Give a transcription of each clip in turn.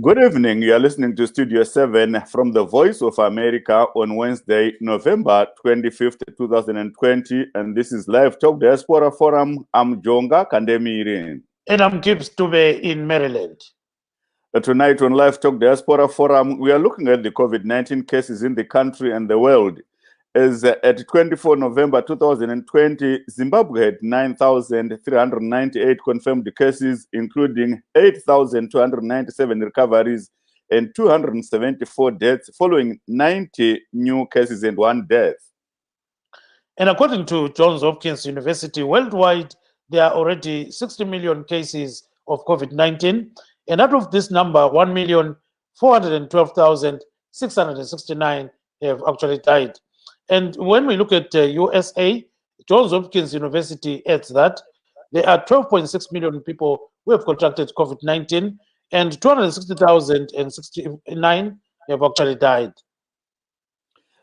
Good evening. You are listening to Studio 7 from the Voice of America on Wednesday, November 25th, 2020. And this is Live Talk Diaspora Forum. I'm Jonga Kandemiri. And I'm Gibbs Tube in Maryland. Tonight on Live Talk Diaspora Forum, we are looking at the COVID-19 cases in the country and the world. As at 24 November 2020, Zimbabwe had 9,398 confirmed cases, including 8,297 recoveries and 274 deaths, following 90 new cases and 1 death. And according to Johns Hopkins University, worldwide, there are already 60 million cases of COVID-19. And out of this number, 1,412,669 have actually died. And when we look at USA, Johns Hopkins University adds that there are 12.6 million people who have contracted COVID-19 and 260,069 have actually died.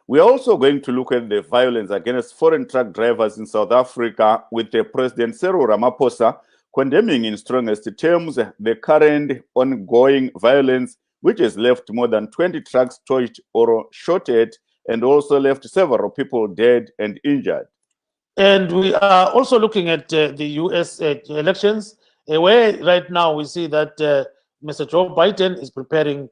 We are also going to look at the violence against foreign truck drivers in South Africa, with the President Cyril Ramaphosa condemning in strongest terms the current ongoing violence, which has left more than 20 trucks torched or shot at, and also left several people dead and injured. And we are also looking at the US elections, where right now we see that Mr. Joe Biden is preparing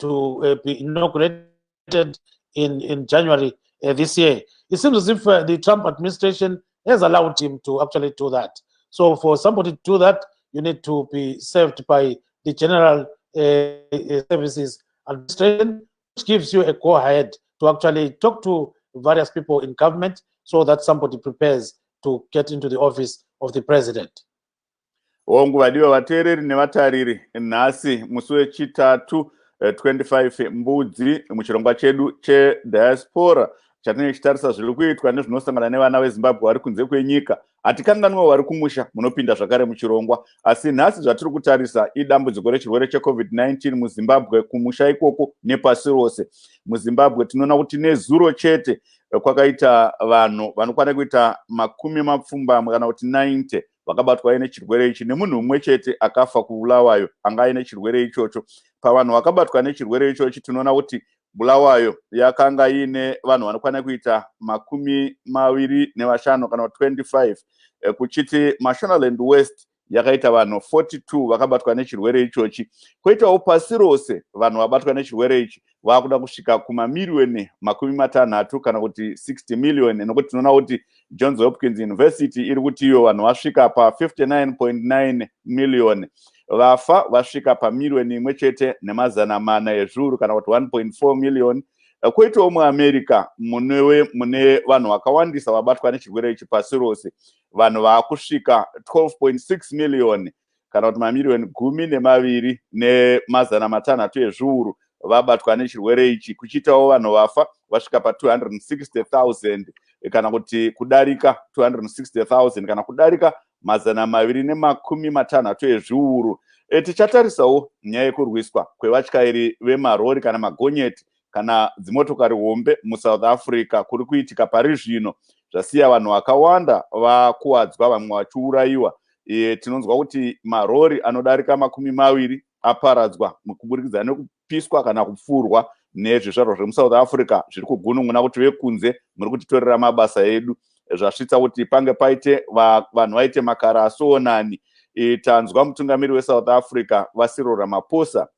to be inaugurated in January this year. It seems as if the Trump administration has allowed him to actually do that. So for somebody to do that, you need to be served by the General Services Administration, which gives you a go-ahead to actually talk to various people in government so that somebody prepares to get into the office of the president. Wangu vadiwa vateereri nevatariri, nhasi musi wechitatu 25 mbudzi muchirongwa chedu chediaspora chatinenge chitarisa zviri kuitwa nezvinosangana nevana veZimbabwe vari kunze kwenyika. Hatikanganwa vari kumusha munopinda zvakare muchirongwa, asi nhasi zvatiri kutarisa idambudziko rechirwere cheCovid-19 muZimbabwe, kumusha ikoko nepasi rose. MuZimbabwe tinoona kuti nezuro chete kwakaita vanhu vanokwana kuita 10 kana kuti 90 vakabatwa nechirwere ichi, nemunhu mumwe chete akafa kuBulawayo anga aine chirwere ichocho. Pavanhu vakabatwa nechirwere ichochi tinoona kuti Bulawayo yakanga ine vanhu vanokwana kuita 25 kana 25, kuchiti Mashonaland West yakaita vanhu 42 vakabatwa nechirwere ichochi. Koitawo pasi rose vanhu vabatwa nechirwere ichi vakuda kusvika kumamiliyoni 60 kana kuti 60 million, nokuti tinoona kuti Johns Hopkins University iri kuti iyo vanhu vasvika pa 59.9 million. Vafa vasvika pamiliyoni imwe chete nemazana mana ezviuru kana kuti 1.4 million. Koitawo muAmerica mune vanhu vakawandisa vabatwa nechirwere ichi pasi rose, vanhu vakusvika 12.6 million kana kuti mamiliyoni 12 nemazana matanhatu ezviuru vabatwa nechirwere ichi, kuchitawo vanhu vafa vasvika pa 260,000 kana kuti kudarika 260,000 kana kudarika mazana 260 ezviuru. Tichatarisawo nyaya yekurwiswa kwevatyairi vemarori kana magonyeti kana dzimotokari hombe muSouth Africa kuri kuitika pari zvino, zvasiya vanhu vakawanda vakuwadzwa, vamwe vachiurayiwa. Tinonzwa kuti marori anodarika 20 aparadzwa mukuburikidza nekupiswa kana kupfurwa nezvizvarwa zvemuSouth Africa zviri kugunun'una kuti vekunze muri kutitorera mabasa edu, zvasvitsa kuti pange paite vanhu vaite makara asoonani. Tanzwa mutungamiri weSouth Africa Cyril Ramaphosa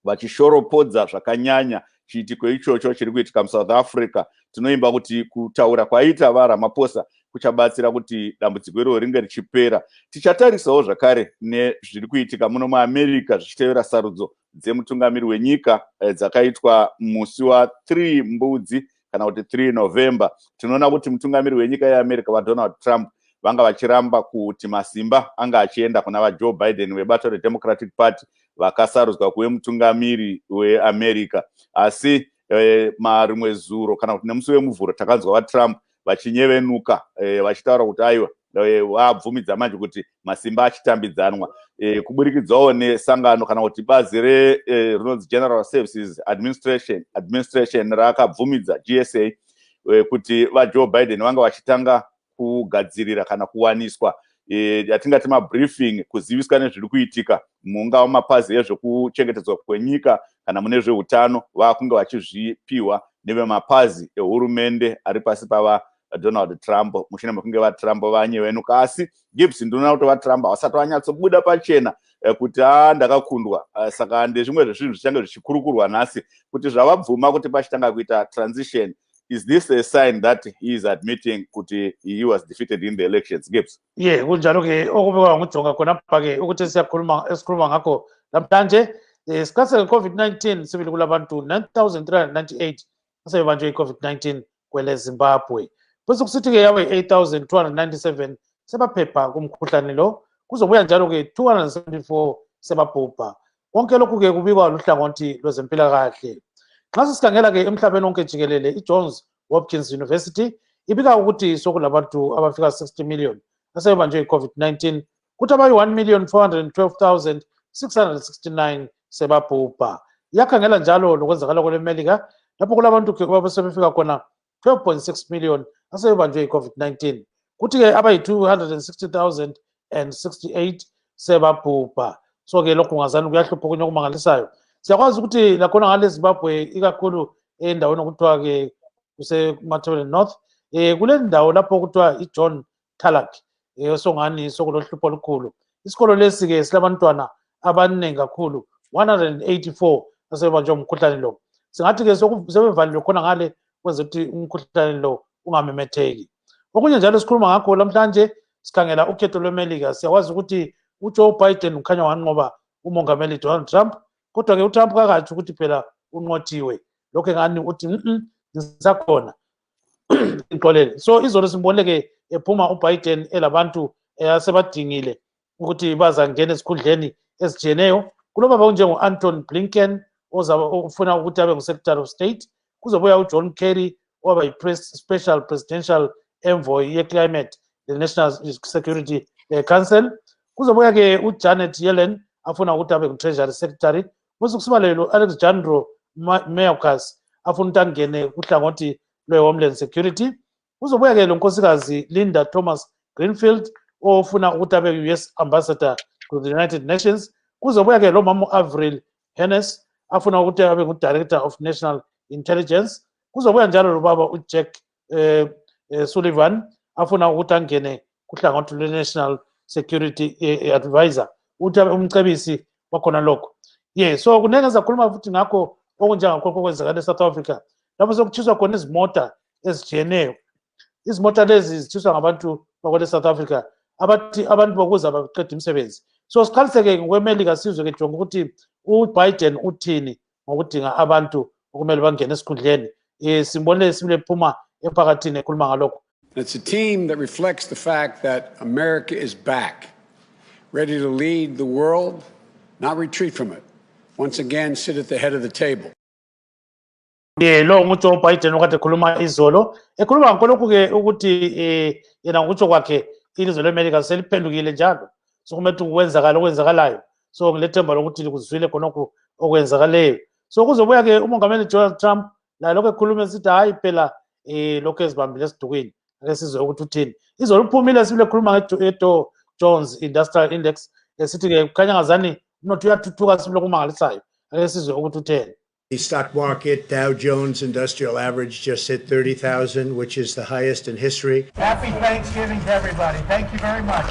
vachishoropodza zvakanyanya chiitiko ichocho chiri kuitika muSouth Africa. Tinoimba kuti kutaura kwaita vaRamaphosa kuchabatsira kuti dambudziko iro ringe richipera. Tichatarisawo zvakare nezviri kuitika muno muAmerica zvichitevera sarudzo dzemutungamiri wenyika dzakaitwa musi wa3 mbudzi kana kuti 3 November. Tinoona kuti mutungamiri wenyika yeAmerica vaDonald Trump vanga vachiramba kuti masimba anga achienda kuna vaJoe Biden vebato reDemocratic Party vakasarudzwa kuve mutungamiri weAmerica. Asi marimwe zuro kana kuti nemusi wemuvhuro takanzwa vaTrump vachinyevenuka vachitaura kuti aiwa wabvumidza manje kuti masimba achitambidzanwa, kuburikidzawo nesangano kana kuti bazi rinonzi General Services Administration rakabvumidza GSA kuti vaJoe Biden vanga vachitanga kugadzirira kana kuwaniswa yatingati mabriefing kuziviswa nezviri kuitika mungava mapazi ezvekuchengetedzwa kwenyika kana mune zveutano vakunge vachizvipiwa nevemapazi ehurumende ari pasi pava Donald Trump mushure mekunge vaTrump vanyevenuka. Asi Gibbs ndinoona kuti vaTrump havasati vanyatsobuda pachena kuti ndakakundwa. Saka ndezvimwe zvezvinhu zvichange zvichikurukurwa nhasi kuti zvavabvuma kuti pachitanga kuita transition. Is this a sign that he is admitting kuti he was defeated in the elections, Gibbs? Yeah, kunjalo ke okubekwa ngujonga khonapha ke ukuthi esikhuluma ngakho namhlanje isikhathi se-COVID-19 sibili kulabantu 9,398 asebebanjwe i-COVID-19 kwele Zimbabwe. Bese kusithi ke yawe 8,297 sebaphepha kumkhuhlane lo, kuzobuya njalo ke 274 sebabhubha. Konke lokhu ke kubikwa luhlangothi lwezempilakahle. Xa sikhangela ke emhlabeni wonke jikelele i-Johns Hopkins University ibika ukuthi sokulabantu abafika 60 million asebebanjwe i-COVID-19 kuthi abayi-1,412,669 sebabhubha. Yakhangela njalo lokwenzakala kwelemelika lapho kulabantu ke abasebefika khona 12.6 million asebebanjwe i-COVID-19 kuthi ke abayi-260,068 sebabhubha. So ke lokhu ngazani kuyahlupha kunye okumangalisayo. Siyakwazi ukuthi lakhona ngale Zimbabwe ikakhulu endaweni okuthiwa ke kuse-Matabele North kule ndawo lapho kuthiwa i-John Talak songani sokulohlupho olukhulu. Isikolo lesi ke silabantwana abaningi kakhulu 184 asebebanjwe umkhuhlane lo. Singathi ke sebevalelwe khona ngale kwenza ukuthi umkhuhlane lo ungamemetheki. Okunye njalo sikhuluma ngakho namhlanje sikhangela ukhetho lwemelika. Siyakwazi ukuthi uJoe Biden ukhanya wanqoba umongameli Donald Trump, kodwa ke uTrump kakathi ukuthi phela unqothiwe. Lokho ngani uthi ngisakhona iqolele. So izolo simboneke ephuma uBiden elabantu asebadingile ukuthi bazangena esikhundleni ezijeneyo. Kulobaba unjengo-Anton Blinken ufuna ukuthi abe ngu-Secretary of State. Kuzobuya uJohn Kerry waba yi-Special Presidential Envoy ye-Climate the National Security Council. Kuzobuya ke uJanet Yellen afuna ukuthi abe ngu-Treasury Secretary. Bese kusiba Alexandro Mayorkas afuna ukuthi angene kuhlangothi lwe-Homeland Security. Kuzobuya ke lo nkosikazi Linda Thomas Greenfield ofuna ukuthi abe US Ambassador to the United Nations. Kuzobuya ke lo mama Avril Haynes afuna ukuthi abe ngu-Director of National Intelligence. Kuzobuya njalo lo baba uJack Sullivan afuna ukuthi angene kuhlangothi lwe-National Security Advisor ukuthi abe umcebisi wakhona lokho. Yeah, so kunengeza khuluma futhi ngakho okunjengakho kwenzakala eSouth Africa lapho sokuthiswa khona izimota ezijeneyo. Izimota lezi zithiswa ngabantu bakwele South Africa abathi abantu bokuza baqeda imisebenzi. So siqaliseke ngokwemelika sizwe ke jonga ukuthi uBiden uthini ngokudinga abantu okumele bangene esikhundleni. Simbonile sibile phuma emphakathini ekhuluma ngalokho. It's a team that reflects the fact that America is back, ready to lead the world, not retreat from it. Once again, sit at the head of the table. Yeah, lo nguJoe Biden okade khuluma izolo. Ekhuluma ngakho ke ukuthi yena ngokutsho kwakhe ilizwe leMelika seliphendukile njalo. So kumele ukwenzakala okwenzakalayo. So ngilethemba lokuthi likuzwile khonokho okwenzakaleyo. So kuzobuya ke umongameli Donald Trump la lokho ekhuluma esithi hayi phela lokho ezibambile esidukweni. Ake sizwe ukuthi uthini. Izolo uphumile sibile khuluma ngeDow Jones Industrial Index esithi ke kukhanya ngazani umnotho uyathuthuka sibile kumangalisayo. Ake sizwe ukuthi uthini. The stock market, Dow Jones Industrial Average just hit 30,000, which is the highest in history. Happy Thanksgiving to everybody. Thank you very much.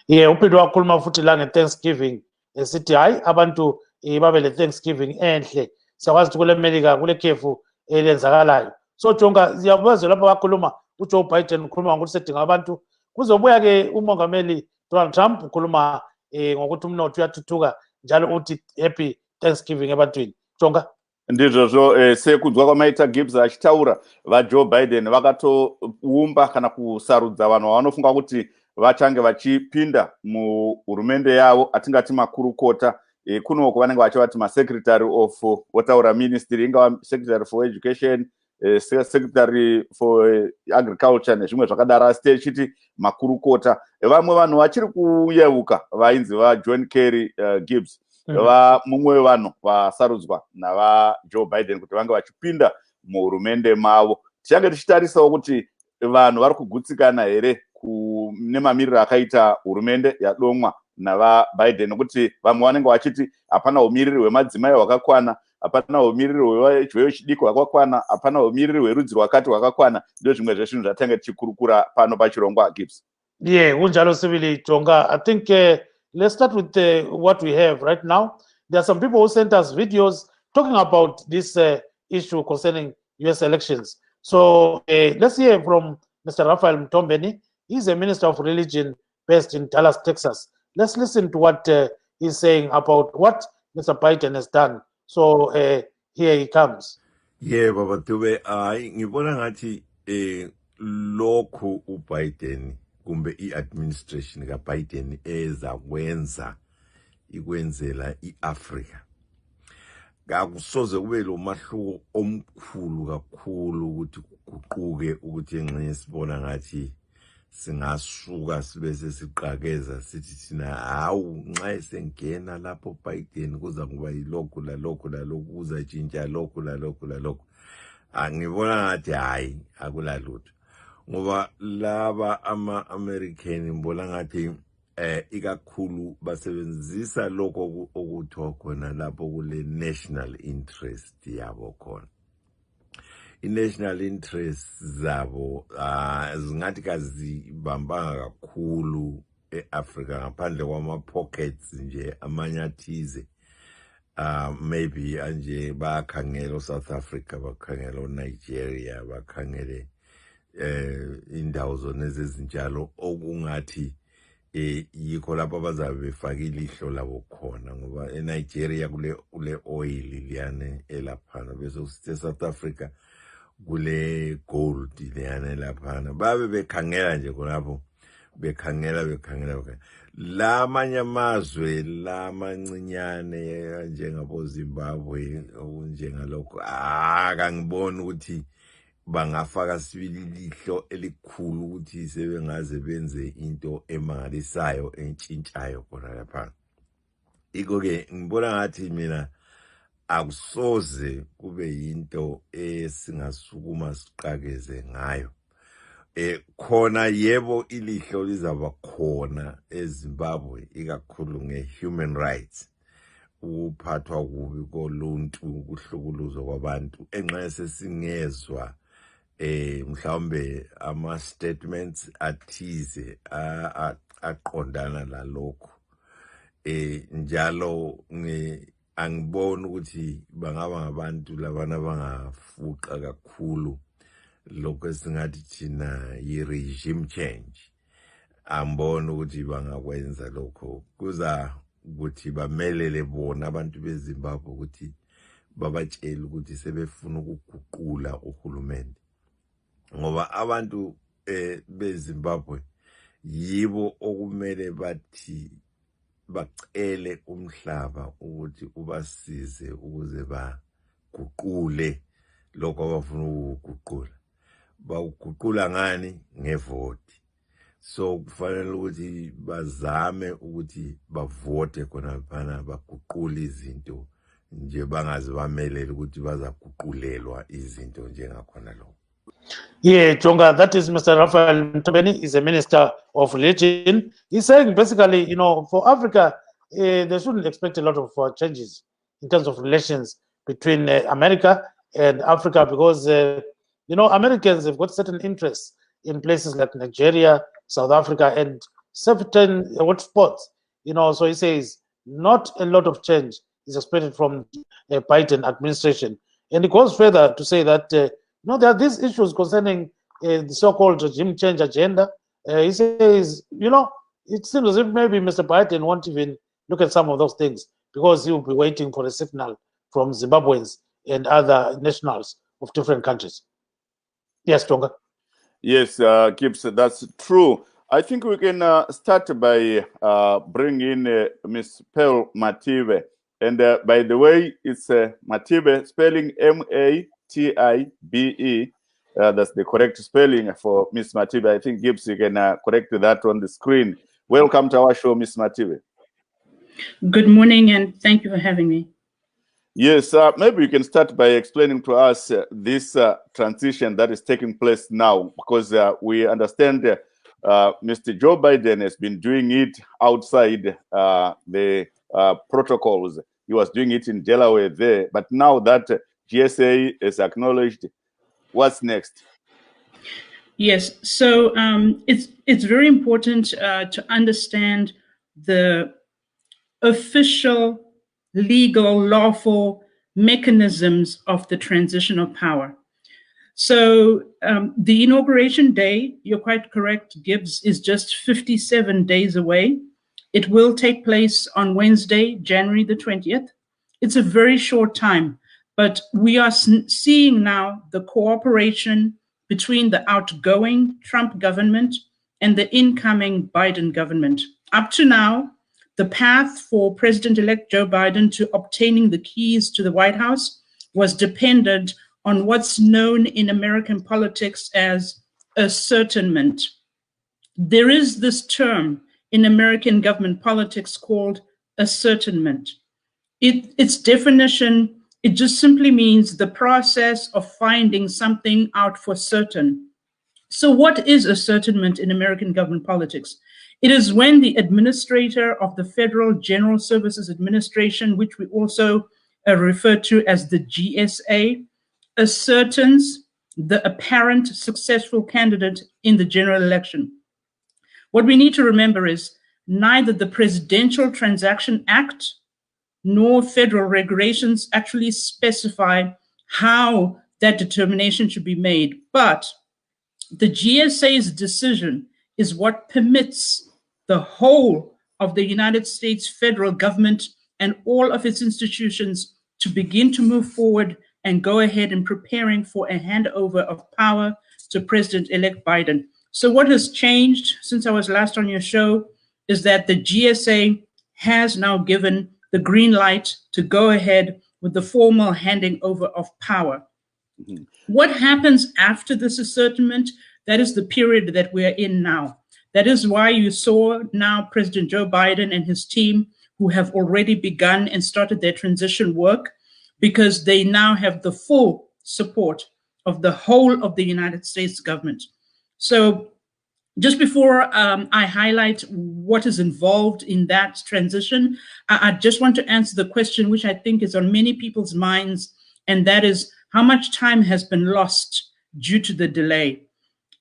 Yeah, uphinde wakhuluma futhi la nge-Thanksgiving esithi hayi abantu babe le Thanksgiving enhle. Siyakwazi ukuthi kule America kule khefu elenzakalayo. So jonga siyabuzwa lapha wakhuluma uJoe Biden ukhuluma ngokuthi sedinga abantu. Kuzobuya ke umongameli Donald Trump ukhuluma ngokuthi umnotho uyathuthuka njalo uthi happy Thanksgiving ebantwini. Jonga ndizvozvo sekuzwa kwamaita Gibbs achitaura vaJoe Biden vakatoumba kana kusarudza vanhu vanofunga kuti vachange vachipinda muhurumende yavo atingati makurukota kunoko vanenge vachivati masecretary of whatever ministry ingava secretary for education secretary for agriculture nezvimwe zvakadaro asi techiti makurukota. Vamwe vanhu vachiri kuyeuka vainzi vaJohn Kerry Gibbs mumwe wevanhu vasarudzwa navaJoe Biden kuti vange vachipinda muhurumende mavo. Tichange tichitarisawo kuti vanhu vari kugutsikana here nemamiriro akaita hurumende yadomwa navaBiden, nokuti vamwe vanenge vachiti hapana umiriri hwemadzimai hwakakwana, hapana umiriri hwechidiki hwakakwana, hapana umiriri hwerudzi rwakati hwakakwana. Ndo zvimwe zvezvinhu zvatanga tichikurukura pano pachirongwa Gibbs. Yeah, kunjalo sibili Tonga. I think let's start with what we have right now. There are some people who sent us videos talking about this issue concerning US elections. So let's hear from Mr. Raphael Mtombeni. He's a minister of religion based in Dallas, Texas. Let's listen to what he's saying about what Mr. Biden has done. So here he comes. Yeah, Baba Tube, ngibona ngathi lokhu uBiden kumbe i-administration kaBiden ezakwenza ikwenzela iAfrica. Akusoze kube lo mahluko omkhulu kakhulu ukuthi kuquke ukuthi engxenye sibona ngathi singasuka sibe sesiqhakeza sithi thina hawu nxa esengena lapho Biden kuza kuba yilokhu lalokhu lalokhu kuzatshintsha lokhu lalokhu lalokhu. Angibona ngathi hayi akulalutho ngoba laba ama-American ngibona ngathi ikakhulu basebenzisa lokho okuthiwa khona lapho kule national interest yabo khona. I-national interest zabo zingathi kazibambanga kakhulu e-Africa ngaphandle kwama-pockets nje amanye athize. Maybe anje bakhangela South Africa, bakhangela Nigeria, bakhangele indawo zona ezinjalo okungathi yikho lapho abazabe befaka ilihlo labo khona ngoba eNigeria kule oil liyane elaphana bese usithe South Africa kule gold liyane elaphana babe bekhangela nje khonapho bekhangela la manye amazwe la mancinyane njengabo Zimbabwe okunjengalokho akangiboni ukuthi bangafaka sibili lihlo elikhulu ukuthi sebengaze benze into emangalisayo entshintshayo khona lapha. Iko ke ngibona ngathi mina akusoze kube yinto esingasukuma siqhakeze ngayo. Khona yebo ilihlo lizaba khona eZimbabwe ikakhulu nge-human rights, uphathwa kubi koluntu, ukuhlukuluzwa kwabantu enxa sesingezwa mhlawumbe ama-statements athize aqondana lalokho. Njalo angiboni ukuthi bangaba ngabantu labana bangafuqa kakhulu lokho esingathi thina yi-regime change. Angiboni ukuthi bangakwenza lokho. Kuza ukuthi bamelele bona abantu beZimbabwe ukuthi babatshele ukuthi sebefuna ukuguqula uhulumende. Ngoba abantu beZimbabwe yibo okumele bathi bacele umhlaba ukuthi ubasize ukuze baguqule lokho abafuna ukuguqula. Baguqula ngani? Ngevoti. So kufanele ukuthi bazame ukuthi bavote khona phana baguqule izinto nje bangaze bamelele ukuthi bazaguqulelwa izinto njengakhona lokho. Yeah, Tonga, that is Mr. Raphael Mtombeni. He's a minister of religion. He's saying basically, you know, for Africa, they shouldn't expect a lot of changes in terms of relations between America and Africa because, you know, Americans have got certain interests in places like Nigeria, South Africa, and certain hotspots, you know. So he says not a lot of change is expected from the Biden administration. And he goes further to say that, you know, there are these issues concerning the so-called regime change agenda. He says, you know, it seems as if maybe Mr. Biden won't even look at some of those things because he will be waiting for a signal from Zimbabweans and other nationals of different countries. Yes, Tonga. Yes, Gibbs, that's true. I think we can start by bringing in Ms. Pearl Matibe. And by the way, it's Matibe, spelling M-A-T-I-B-E. That's the correct spelling for Ms. Matibe. I think, Gibbs, you can correct that on the screen. Welcome to our show, Ms. Matibe. Good morning, and thank you for having me. Yes, maybe you can start by explaining to us this transition that is taking place now, because we understand Mr. Joe Biden has been doing it outside the protocols. He was doing it in Delaware there, but now that GSA is acknowledged, what's next? Yes, so it's very important to understand the official, legal, lawful mechanisms of the transition of power. So the inauguration day, you're quite correct, Gibbs, is just 57 days away. It will take place on Wednesday, January the 20th. It's a very short time, but we are seeing now the cooperation between the outgoing Trump government and the incoming Biden government. Up to now, the path for President-elect Joe Biden to obtaining the keys to the White House was dependent on what's known in American politics as ascertainment. There is this term in American government politics called ascertainment. Its definition, it just simply means the process of finding something out for certain. So what is ascertainment in American government politics? It is when the administrator of the Federal General Services Administration, which we also refer to as the GSA, ascertains the apparent successful candidate in the general election. What we need to remember is neither the Presidential Transaction Act nor federal regulations actually specify how that determination should be made, but the GSA's decision is what permits the whole of the United States federal government and all of its institutions to begin to move forward and go ahead in preparing for a handover of power to President-elect Biden. So what has changed since I was last on your show is that the GSA has now given the green light to go ahead with the formal handing over of power. Mm-hmm. What happens after this ascertainment? That is the period that we are in now. That is why you saw now President Joe Biden and his team who have already begun and started their transition work, because they now have the full support of the whole of the United States government. So just before I highlight what is involved in that transition, I just want to answer the question which I think is on many people's minds, and that is how much time has been lost due to the delay.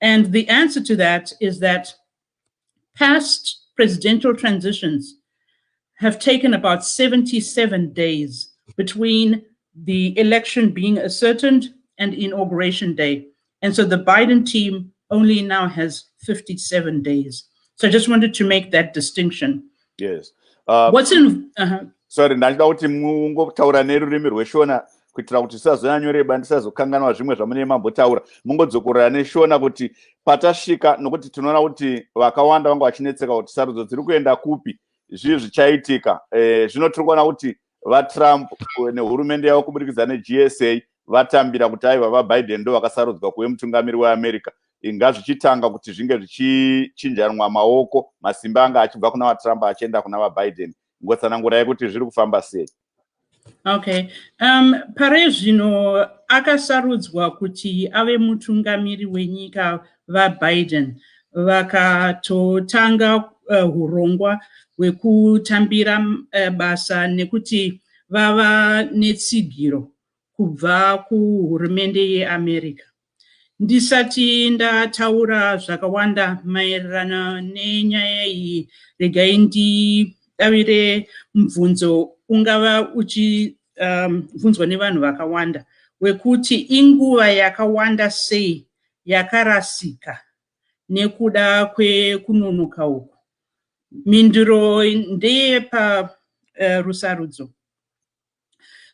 And the answer to that is that past presidential transitions have taken about 77 days between the election being ascertained and inauguration day. And so the Biden team only now has 57 days. So I just wanted to make that distinction. Yes. What's in... Sorry, ndachida kuti mungotaura nerurimi rweshona kuitira kuti tisazonyanyoreba ndisazokanganwa zvimwe zvamune mambotaura, mungodzokorera neshona kuti patasvika, nokuti tinoona kuti vakawanda vanga vachinetseka kuti sarudzo dziri kuenda kupi, zvii zvichaitika. Zvino tiri kuona kuti vaTrump nehurumende yavo kubudikidza neGSA vatambira kuti aiva vaBiden ndo vakasarudzwa kuve mutungamiri weAmerica. Inga zvichitanga kuti zvinge zvichichinjanwa maoko, masimba anga achibva kuna vaTrump achienda kuna vaBiden. Ngotsanangurai kuti zviri kufamba sei. Okay. Pare zvino akasarudzwa kuti ave mutungamiri wenyika vaBiden, vakatotanga hurongwa hwekutambira basa nekuti vava netsigiro kubva kuhurumende yeAmerica. Ndisati ndataura zvakawanda maererano nenyaya iyi, regai ndidavire mubvunzo ungava uchibvunzwa nevanhu vakawanda wekuti inguva yakawanda sei yakarasika nekuda kwekunonoka uku. Mindiro ndeye parusarudzo.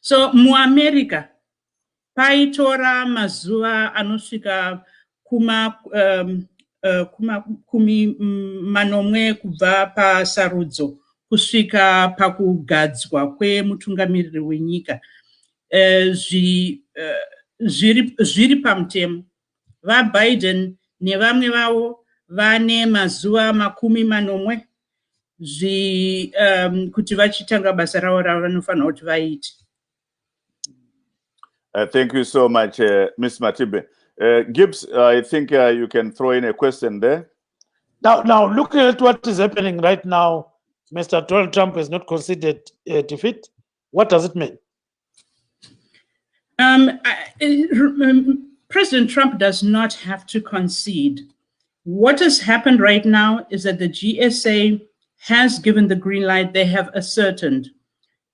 So muAmerica paitora mazuva anosvika kumi manomwe kubva pasarudzo kusvika pakugadzwa kwemutungamiriri wenyika. Zviri pamutemo. VaBiden nevamwe vavo vane mazuva 10 kuti vachitanga basa ravo ravanofanira kuti vaite. Thank you so much, Ms. Matibe. Gibbs, I think you can throw in a question there. Now, looking at what is happening right now, Mr. Donald Trump has not conceded defeat. What does it mean? President Trump does not have to concede. What has happened right now is that the GSA has given the green light. They have ascertained.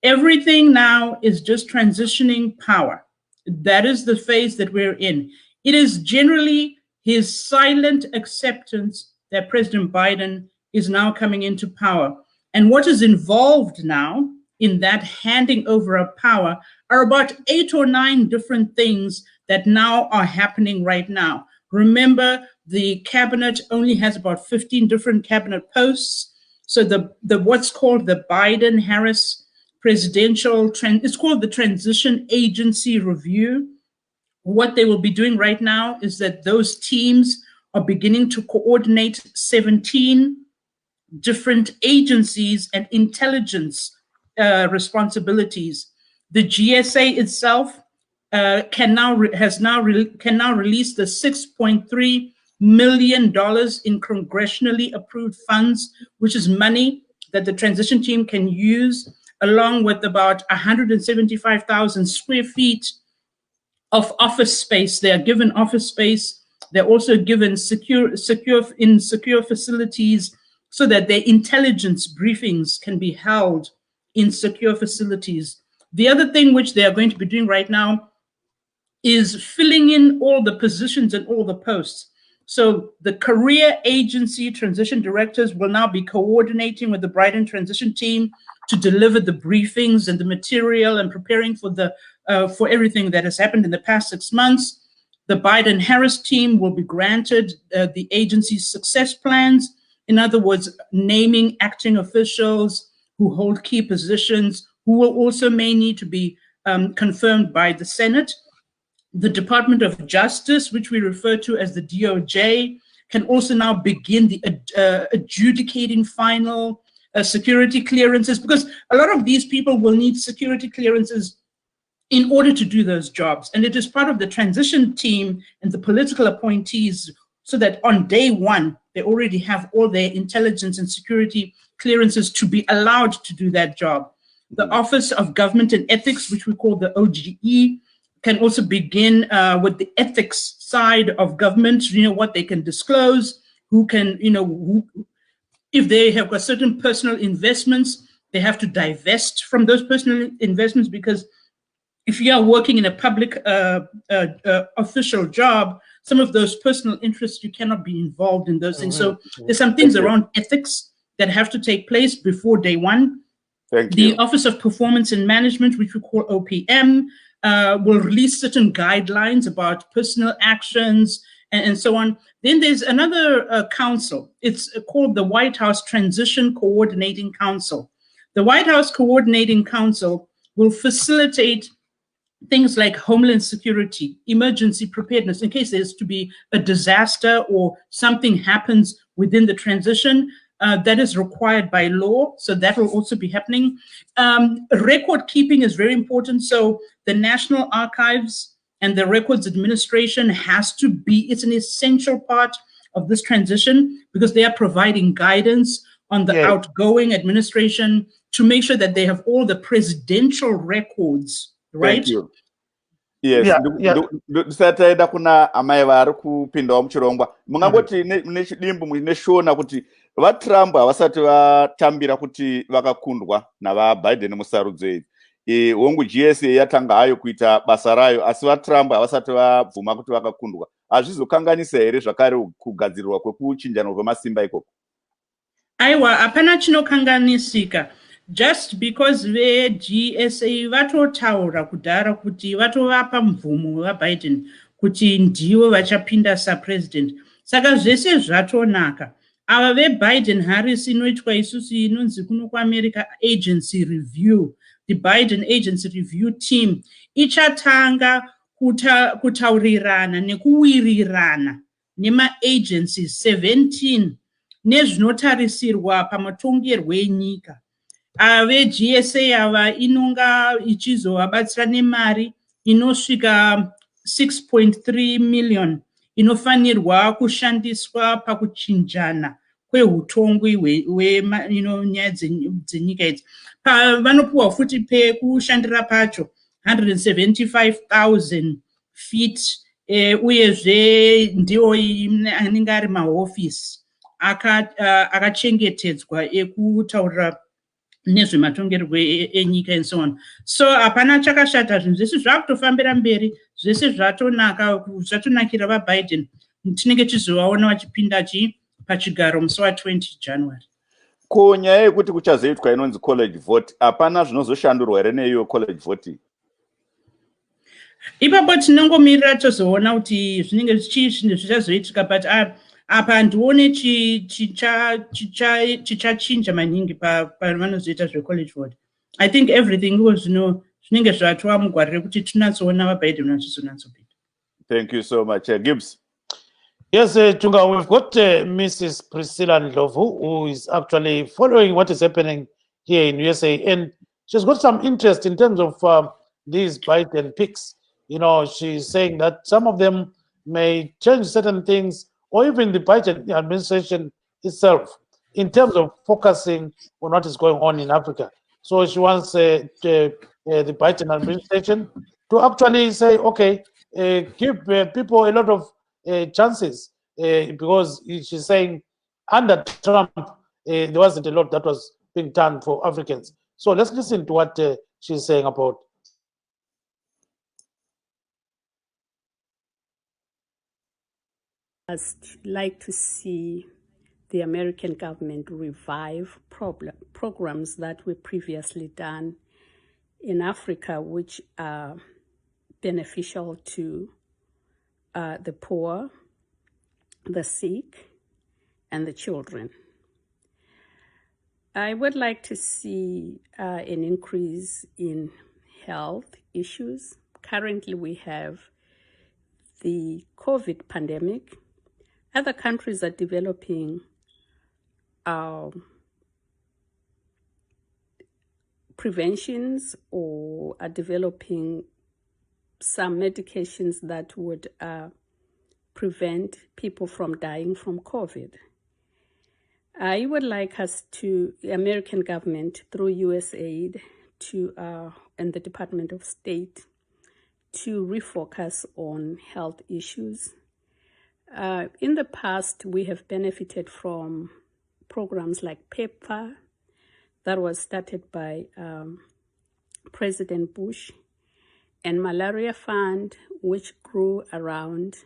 Everything now is just transitioning power. That is the phase that we're in. It is generally his silent acceptance that President Biden is now coming into power. And what is involved now in that handing over of power are about 8 or 9 different things that now are happening right now. Remember, the cabinet only has about 15 different cabinet posts. So the what's called the Biden-Harris presidential it's called the Transition Agency Review. What they will be doing right now is that those teams are beginning to coordinate 17 different agencies and intelligence responsibilities. The GSA itself can now release the $6.3 million in congressionally approved funds, which is money that the transition team can use, along with about 175,000 square feet of office space. They are given office space. They're also given secure facilities so that their intelligence briefings can be held in secure facilities. The other thing which they are going to be doing right now is filling in all the positions and all the posts. So the career agency transition directors will now be coordinating with the Biden transition team to deliver the briefings and the material and preparing for for everything that has happened in the past 6 months. The Biden-Harris team will be granted the agency's success plans. In other words, naming acting officials who hold key positions, who will also may need to be confirmed by the Senate. The Department of Justice, which we refer to as the DOJ, can also now begin the adjudicating final security clearances, because a lot of these people will need security clearances in order to do those jobs. And it is part of the transition team and the political appointees, so that on day one, they already have all their intelligence and security clearances to be allowed to do that job. The Office of Government and Ethics, which we call the OGE, can also begin with the ethics side of government, what they can disclose, who can, if they have got certain personal investments, they have to divest from those personal investments, because if you are working in a public official job, some of those personal interests, you cannot be involved in those things. So there's some things around ethics that have to take place before day one. The Office of Performance and Management, which we call OPM, will release certain guidelines about personal actions and so on. Then there's another council. It's called the White House Transition Coordinating Council. The White House Coordinating Council will facilitate things like homeland security, emergency preparedness, in case there's to be a disaster or something happens within the transition that is required by law. So that will also be happening. Record keeping is very important. So the National Archives and the Records Administration has to be, it's an essential part of this transition, because they are providing guidance on the outgoing administration to make sure that they have all the presidential records, right? Thank you. Yes, ndisataenda kuna amai vari kupindawo muchirongwa. Mungangoti nechidimbu neshona kuti vaTrump havasati vatambira kuti vakakundwa navaBiden musarudzo idzi. Hongu GSA yatanga hayo kuita basa rayo, asi vaTrump havasati vabvuma kuti vakakundwa. Hazvizokanganisa here zvakare kugadzirirwa kwekuchinjana kwemasimba ikoko? Aiwa, hapana chinokanganisika. Just because GSA vatotaura kudhara kuti vatovapa mvumo vaBiden kuti ndivo vachapinda sapresident. Saka zvese zvatonaka. Ava veBiden-Harris inoitwa isusu inonzi kuno kuAmerica Agency Review, the Biden Agency Review Team, ichatanga kutaurirana nekuwirirana nema-agencies 17 nezvinotarisirwa pamatongerwo enyika. VGSA ava inonga ichizovabatsira nemari inosvika 6.3 million inofanirwa kushandiswa pakuchinjana kwehutongwi nyaya dzenyika idzi. Vanopiwa futi pekushandira pacho 175,000 feet, uyezve ndiwo anenge ari mahofisi akachengetedzwa ekutaurira nezvematongerwo enyika and so on. So hapana chakashata, zvinhu zvese zvakutofambira mberi, zvese zvatonakira vaBiden. Tinenge tizovaona vachipinda pachigaro musi wa20 January. Kunyaya yekuti kuchazoitwa inonzi college vote, hapana zvinozoshandurwa here neiyo college vote? Ipapo tinongomirira tozoona kuti zvinenge zvinhu zvichazoitika, but apa handione chichachinja maningi pavanozoita zvecollege vote. I think everything zvinenge zvatova mugwari rekuti tinatsoona vaBiden vachizonatsopinda. Thank you so much. Gibbs. Yes, Tunga, we've got Mrs. Priscilla Ndlovu, who is actually following what is happening here in USA, and she's got some interest in terms of these Biden picks. She's saying that some of them may change certain things, or even the Biden administration itself, in terms of focusing on what is going on in Africa. So she wants the Biden administration to actually say, okay, give people a lot of chances, because she's saying under Trump, there wasn't a lot that was being done for Africans. So let's listen to what she's saying about. I'd like to see the American government revive programs that were previously done in Africa, which are beneficial to the poor, the sick, and the children. I would like to see an increase in health issues. Currently, we have the COVID pandemic. Other countries are developing preventions or are developing some medications that would prevent people from dying from COVID. I would like us to, the American government, through USAID and the Department of State, to refocus on health issues. In the past, we have benefited from programs like PEPFAR that was started by President Bush, and Malaria Fund, which grew around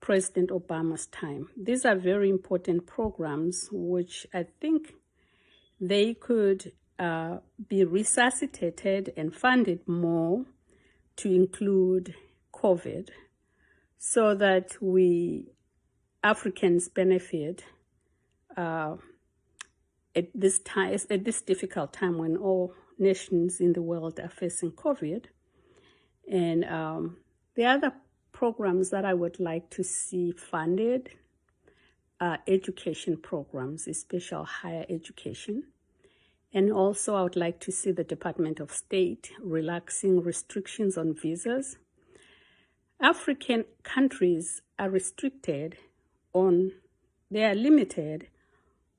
President Obama's time. These are very important programs which I think they could be resuscitated and funded more to include COVID, so that we Africans benefit at this time, at this difficult time when all nations in the world are facing COVID. And the other programs that I would like to see funded are education programs, especially higher education. And also I would like to see the Department of State relaxing restrictions on visas. African countries are limited on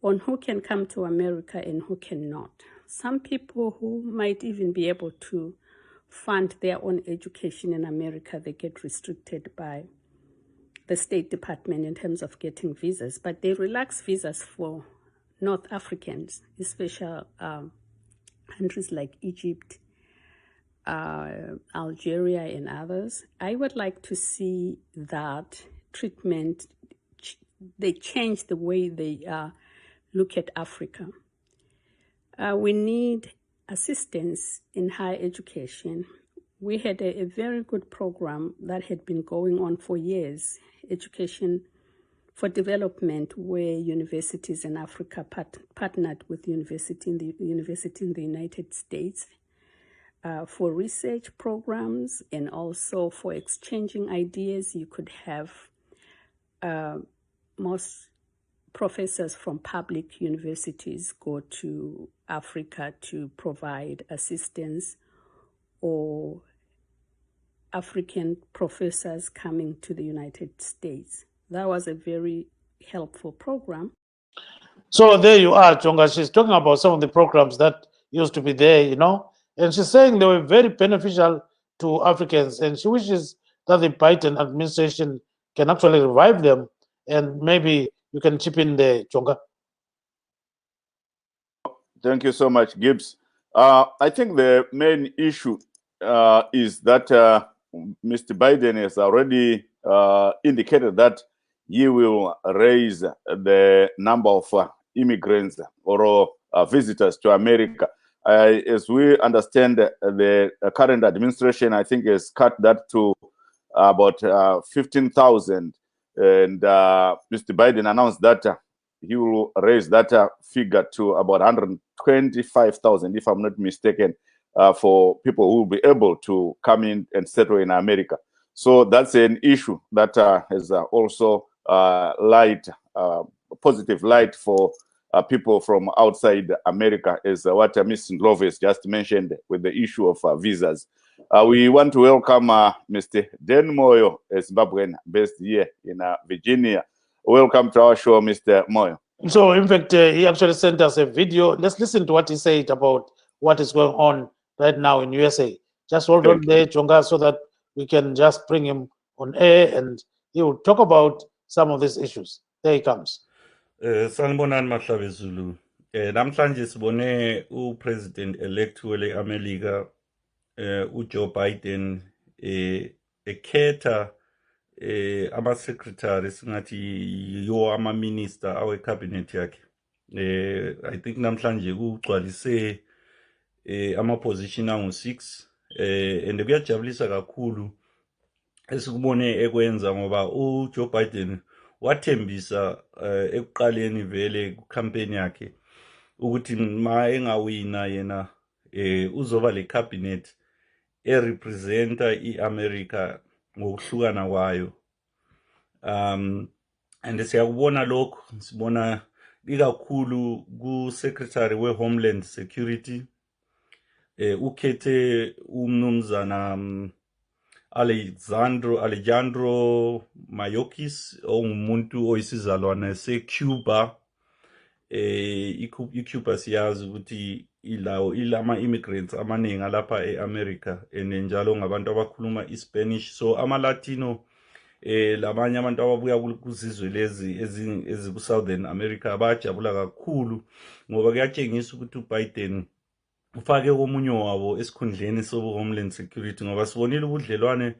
on who can come to America and who cannot. Some people who might even be able to fund their own education in America, they get restricted by the State Department in terms of getting visas, but they relax visas for North Africans, especially countries like Egypt, Algeria, and others. I would like to see that treatment, they change the way they look at Africa. We need assistance in higher education. We had a very good program that had been going on for years, Education for Development, where universities in Africa partnered with university in the United States for research programs and also for exchanging ideas. You could have most professors from public universities go to Africa to provide assistance, or African professors coming to the United States. That was a very helpful program. So there you are, Chonga. She's talking about some of the programs that used to be there, you know, and she's saying they were very beneficial to Africans, and she wishes that the Biden administration can actually revive them, and maybe you can chip in there, Chonga. Thank you so much, Gibbs. I think the main issue is that Mr. Biden has already indicated that he will raise the number of immigrants or visitors to America. As we understand, the current administration, I think, has cut that to about 15,000. And Mr. Biden announced that he will raise that figure to about 125,000, if I'm not mistaken, for people who will be able to come in and settle in America. So that's an issue that has also positive light for people from outside America, as what Ms. Ndlovu just mentioned with the issue of visas. We want to welcome Mr. Dan Moyo, a Zimbabwean based here in Virginia. Welcome to our show, Mr. Moyo. So, in fact, he actually sent us a video. Let's listen to what he said about what is going on right now in USA. Just hold on there, Chonga, so that we can just bring him on air and he will talk about some of these issues. There he comes. Sanibonani Mahlabezulu. Namhlanje sibone uPresident elect wele America uJoe Biden ekhetha ama-secretary singathi yo ama-minister awe cabinet yakhe. I think namhlanje kugcwalise ama-position angu-6 and kuyajabulisa kakhulu esikubone ekwenza ngoba uJoe Biden wathembisa ekuqaleni vele kucampaign yakhe ukuthi ma engawina yena uzoba le cabinet erepresenta iAmerica ngokuhlukana kwayo. And siyakubona lokho, sibona ikakhulu ku-Secretary we-Homeland Security ukhethe umnumzana Alejandro Mayorkas ongumuntu oyisizalwane seCuba. iCuba siyazi ukuthi ilama immigrants amaningi lapha eAmerica njalo ngabantu abakhuluma iSpanish. So ama-Latino labanye abantu ababuya kuzizwe lezi eziku-Southern America bajabula kakhulu ngoba kuyatshengisa ukuthi uBiden ufake omunye wabo esikhundleni sobu-Homeland Security ngoba sibonile ubudlelwane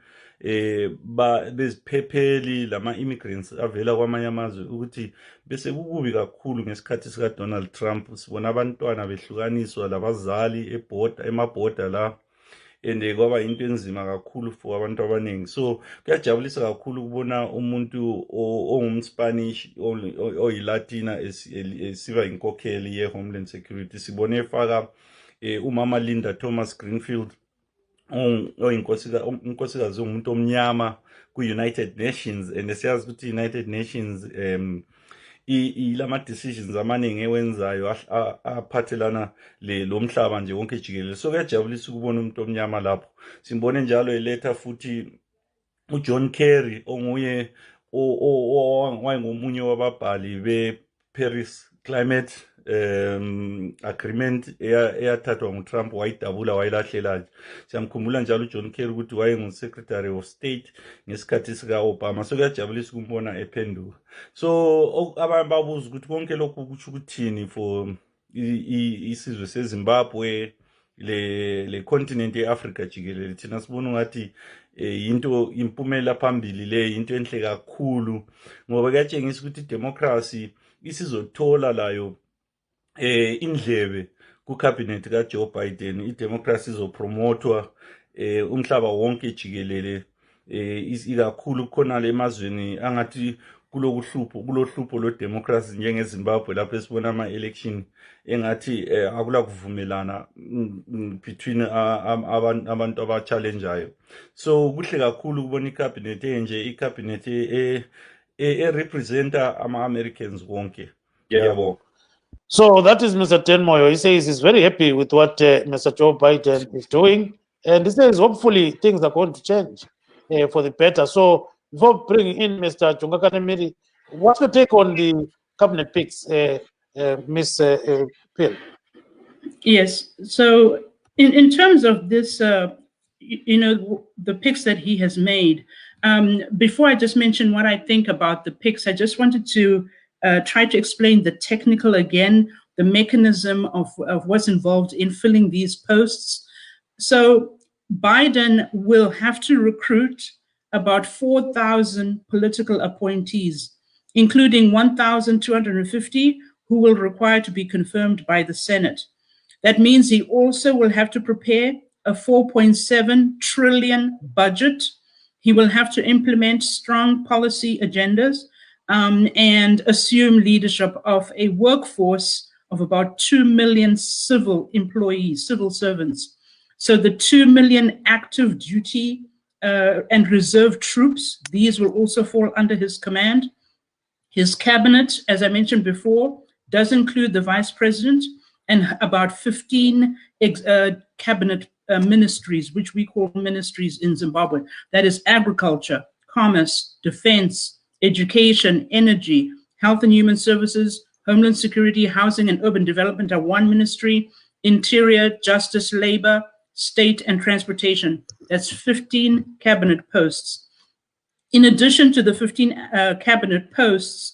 beziphepheli lama-immigrants avela kwamanye amazwe ukuthi bese kukubi kakhulu ngesikhathi sikaDonald Trump. Sibona abantwana behlukaniswa labazali emabhoda la and kwaba into enzima kakhulu for abantu abaningi. So kuyajabulisa kakhulu ukubona umuntu ongumSpanish oyilatina esiba inkokheli ye-Homeland Security. Sibone efaka umama Linda Thomas Greenfield oyinkosikazi umuntu omnyama ku-United Nations, and siyazi ukuthi i-United Nations ilama decisions amaningi ewenzayo aphathelana lo mhlaba nje wonke jikelele. So kuyajabulisa ukubona umuntu omnyama lapho. Simbone njalo eletha futhi uJohn Kerry onguye wayengomunye wababhali be-Paris Climate agreement eyathathwa nguTrump, wayidabula wayilahlela. Siyamkhumbula njalo uJohn Kerry ukuthi wayengu-Secretary of State ngesikhathi sika-Obama. So kuyajabulisa ukumbona ephenduka. So abanye babuza ukuthi konke lokhu kutsho ukuthini for isizwe seZimbabwe, le continent ye-Africa jikelele. Thina sibona ngathi into impumela phambili le, into enhle kakhulu ngoba kuyatshengisa ukuthi democracy isizothola layo indlebe ku-cabinet kaJoe Biden. I-democracy izopromotwa umhlaba wonke jikelele, ikakhulu khona le emazweni angathi kulohlupho lo-democracy njengeZimbabwe lapho esibona ama-election engathi akula kuvumelana between abantu aba-challengeayo. So kuhle kakhulu ukubona i-cabinet enje, i-cabinet representa ama-Americans wonke. Yabo. So that is Mr. Dan Moyo. He says he's very happy with what Mr. Joe Biden is doing, and he says hopefully things are going to change for the better. So before bringing in Mr. Chonga Kanemiri, What's your take on the cabinet picks, Ms. Pill? Yes. So in terms of this, the picks that he has made, before I just mention what I think about the picks, I just wanted to try to explain the technical again, the mechanism of what's involved in filling these posts. So Biden will have to recruit about 4,000 political appointees, including 1,250 who will require to be confirmed by the Senate. That means he also will have to prepare a 4.7 trillion budget. He will have to implement strong policy agendas and assume leadership of a workforce of about 2 million civil employees, civil servants. So the 2 million active duty and reserve troops, these will also fall under his command. His cabinet, as I mentioned before, does include the vice president and about 15 cabinet ministries, which we call ministries in Zimbabwe. That is agriculture, commerce, defense, education, energy, health and human services, homeland security, housing and urban development are one ministry, interior, justice, labor, state and transportation. That's 15 cabinet posts. In addition to the 15 cabinet posts,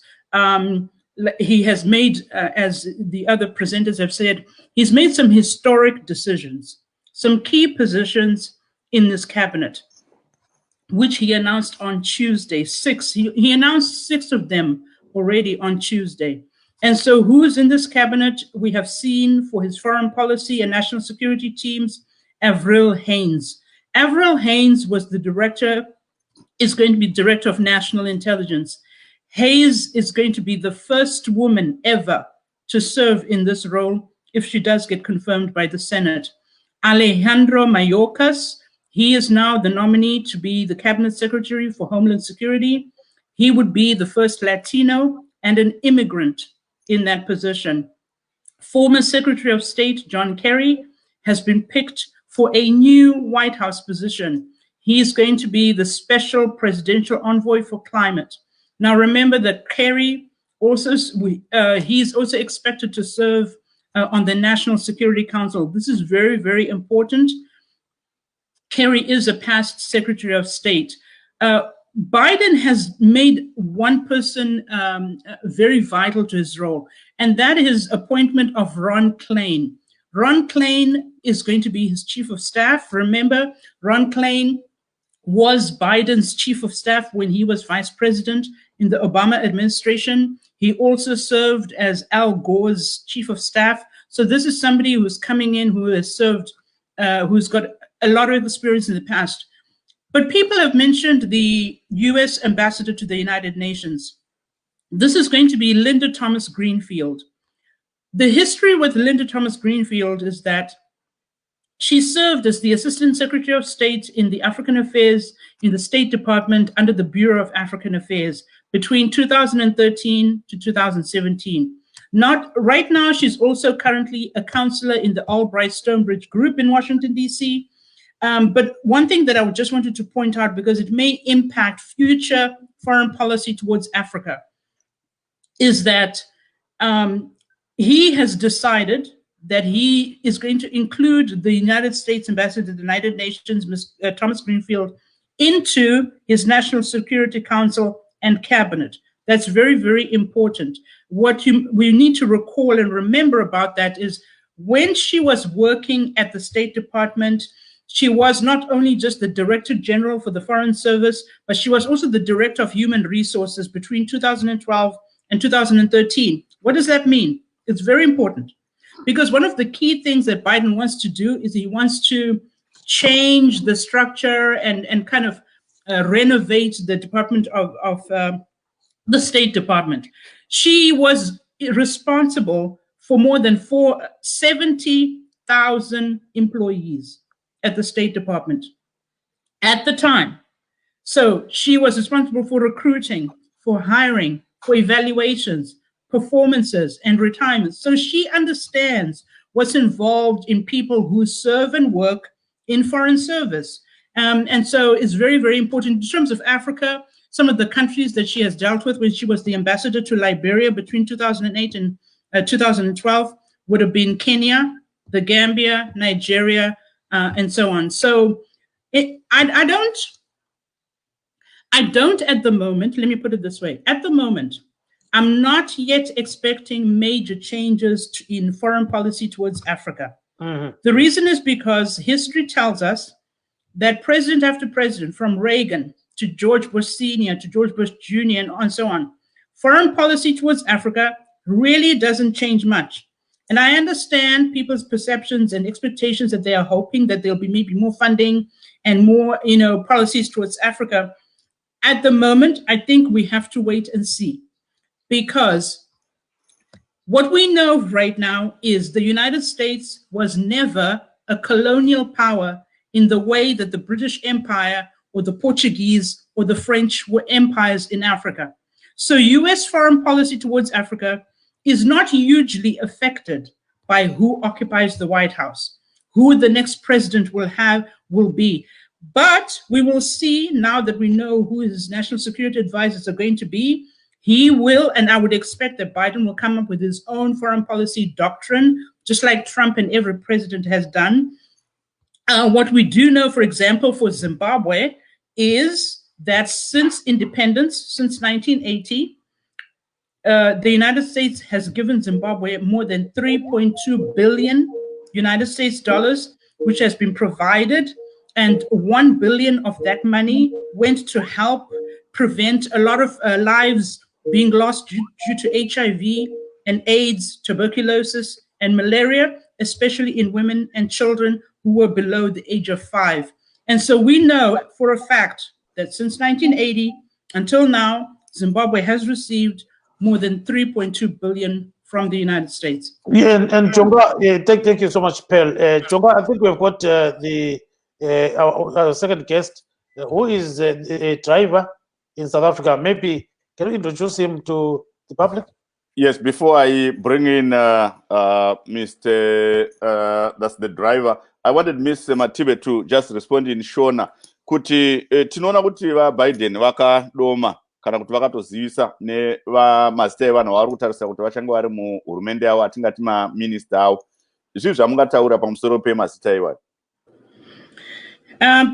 he has made, as the other presenters have said, he's made some historic decisions, some key positions in this cabinet, which he announced on Tuesday, 6. He announced 6 of them already on Tuesday. And so who's in this cabinet? We have seen for his foreign policy and national security teams, Avril Haynes. Avril Haynes was the director, is going to be director of national intelligence. Hayes is going to be the first woman ever to serve in this role if she does get confirmed by the Senate. Alejandro Mayorkas, he is now the nominee to be the cabinet secretary for Homeland Security. He would be the first Latino and an immigrant in that position. Former Secretary of State John Kerry has been picked for a new White House position. He is going to be the special presidential envoy for climate. Now, remember that Kerry also, he's also expected to serve on the National Security Council. This is very, very important. Kerry is a past Secretary of State. Biden has made one person very vital to his role, and that is appointment of Ron Klain. Ron Klain is going to be his chief of staff. Remember, Ron Klain was Biden's chief of staff when he was vice president in the Obama administration. He also served as Al Gore's chief of staff. So this is somebody who's coming in, who has served, who's got a lot of experience in the past. But people have mentioned the US ambassador to the United Nations. This is going to be Linda Thomas Greenfield. The history with Linda Thomas Greenfield is that she served as the Assistant Secretary of State in the African Affairs in the State Department under the Bureau of African Affairs between 2013 to 2017. Right now, she's also currently a counselor in the Albright Stonebridge Group in Washington, D.C. But one thing that I just wanted to point out, because it may impact future foreign policy towards Africa, is that he has decided that he is going to include the United States ambassador to the United Nations, Thomas Greenfield, into his National Security Council and cabinet. That's very, very important. What we need to recall and remember about that is when she was working at the State Department, she was not only just the Director General for the Foreign Service, but she was also the Director of Human Resources between 2012 and 2013. What does that mean? It's very important, because one of the key things that Biden wants to do is he wants to change the structure and kind of renovate the Department of the State Department. She was responsible for more than 70,000 employees at the State Department at the time. So she was responsible for recruiting, for hiring, for evaluations, performances, and retirements. So she understands what's involved in people who serve and work in foreign service. And so it's very, very important in terms of Africa. some of the countries that she has dealt with when she was the ambassador to Liberia between 2008 and 2012 would have been Kenya, the Gambia, Nigeria, and so on. So I don't at the moment, let me put it this way, at the moment, I'm not yet expecting major changes in foreign policy towards Africa. The reason is because history tells us that president after president, from Reagan to George Bush Sr. to George Bush Jr. and so on, foreign policy towards Africa really doesn't change much. And I understand people's perceptions and expectations that they are hoping that there'll be maybe more funding and more, policies towards Africa. At the moment, I think we have to wait and see, because what we know right now is the United States was never a colonial power in the way that the British Empire or the Portuguese or the French were empires in Africa. So US foreign policy towards Africa is not hugely affected by who occupies the White House, who the next president will be. But we will see, now that we know who his national security advisors are going to be, he will, and I would expect that Biden will come up with his own foreign policy doctrine, just like Trump and every president has done. What we do know, for example, for Zimbabwe, is that since independence, since 1980, the United States has given Zimbabwe more than 3.2 billion United States dollars, which has been provided, and 1 billion of that money went to help prevent a lot of lives being lost due to HIV and AIDS, tuberculosis, and malaria, especially in women and children who were below the age of 5. And so we know for a fact that since 1980 until now, Zimbabwe has received more than 3.2 billion from the United States. Yeah, and Jonga, thank you so much, Pearl. Jonga, I think we've got our second guest, who is a driver in South Africa. Maybe can you introduce him to the public? Yes, before I bring in Mr. That's the driver, I wanted Ms. Matibe to just respond in Shona. Kuti tinoona kuti va Biden vakadoma kana kuti vakatozivisa ne vamazita evanhu vari kutarisa kuti vachange vari muhurumende yavo, atingati maminista avo. Zvii zvamungataura pamusoro pemazita iwayo?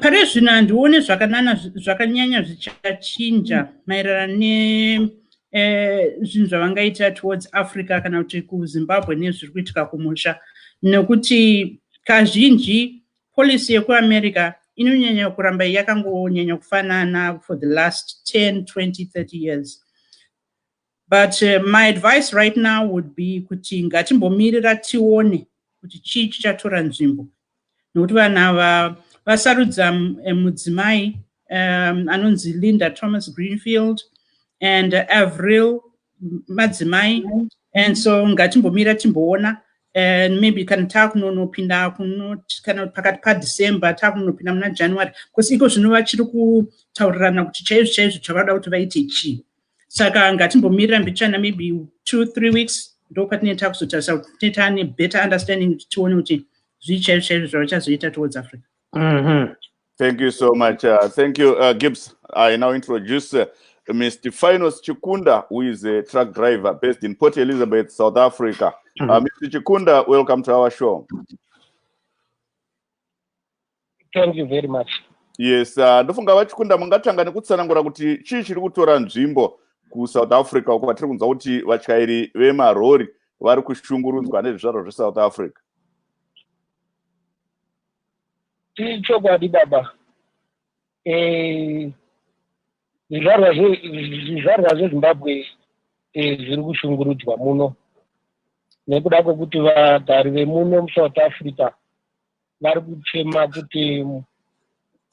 Pane zvino handione zvakanyanya zvichachinja maererano zvinhu zvavangaita towards Africa kana kuti kuZimbabwe nezviri kuitika kumusha, nekuti kazhinji policy yekuAmerica inonyanya kuramba yakangonyanya kufanana for the last 10, 20, 30 years. But my advice right now would be kuti ngatimbomirira tione kuti chii chichatora nzvimbo, nokuti vanhu ava vasarudza mudzimai anonzi Linda Thomas Greenfield and Avril madzimai, and so ngatimbomira timboona, and maybe kana takunopinda kana pakati paDecember takunopinda muna January, because iko zvino vachiri kutaurirana kuti chaizvo chavada kuti vaite chii. Saka ngatimbomirira mbichana maybe 2-3 weeks ndopatinoita kuzotarisa kuti tine better understanding tione kuti zvii chaizvo zvavachazoita towards Africa. Thank you so much. Thank you, Gibbs. I now introduce Mr. Finos Chikunda, who is a truck driver based in Port Elizabeth, South Africa. Mr. Chikunda, welcome to our show. Thank you very much. Yes, ndofunga vachikunda mungatanga nekutsanangura kuti chii chiri kutora nzvimbo kuSouth Africa uko kwatiri kunzwa kuti vatyairi vemarori vari kushungurudzwa nezvizvarwa zveSouth Africa. Chokwadi baba, zvizvarwa zveZimbabwe zviri kushungurudzwa muno nekuda kwekuti vagari vemuno muSouth Africa vari kuchema kuti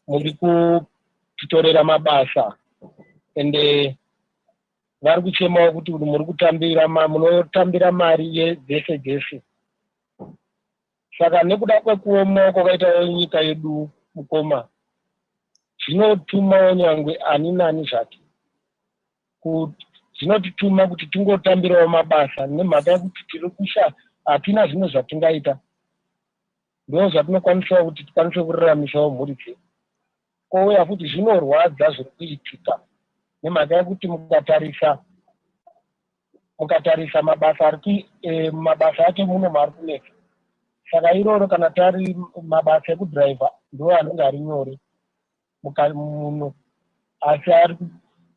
muri kutitorera mabasa, ende vari kuchemawo kuti munotambira mari dzese. Saka nekuda kwekuoma kwakaita nyika yedu mukoma, zvinotuma nyangwe ani nani zvake, zvinotituma kuti tingotambirawo mabasa nemhaka yekuti tiri kusha, hatina zvimwe zvatingaita. Ndizvo zvatinokwanisa kuti tikwanise kuraramisawo mhuri dzedu. Kouya futi zvinorwadza zviri kuitika nemhaka yekuti mukatarisa mabasa mabasa ake muno maari kunetsa. Saka iroro kana tari mabasa ekudhiraivha ndo anenge ari nyore muno, asi